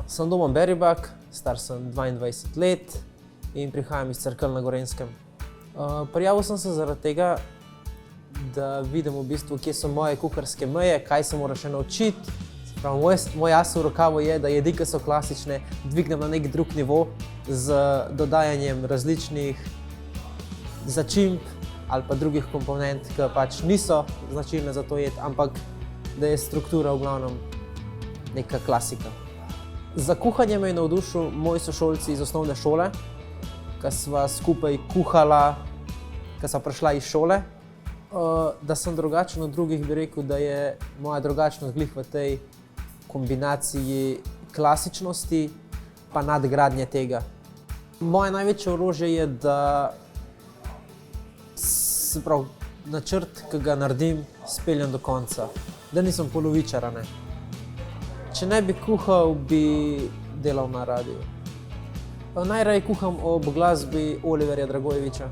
Sem Domen Beribak, star sem 22 let in prihajam iz Cerkelj na Gorenjskem. Prijavil sem se zaradi tega, da vidim v bistvu, kje so moje kuharske meje, kaj se moram še naučiti. Moj as v rokavu je, da jedi, ki so klasične, dvignem na nek drug nivo z dodajanjem različnih začimb ali pa drugih komponent, ki pač niso značilne za to jed, ampak da je struktura v glavnem neka klasika. Za kuhanje me je navdušil moji sošolci iz osnovne šole, ki sva skupaj kuhala, ki sva prišla iz šole. Da sem drugačen od drugih, bi rekel, da je moja drugačnost glih v tej kombinaciji klasičnosti pa nadgradnje tega. Moje največje orožje je, da se pravi, načrt, ki ga naredim, speljem do konca. Da nisem polovičar, ne. Če ne bi kuhal, bi delal na radiu. Najraje kuham ob glasbi Oliverja Dragojevića.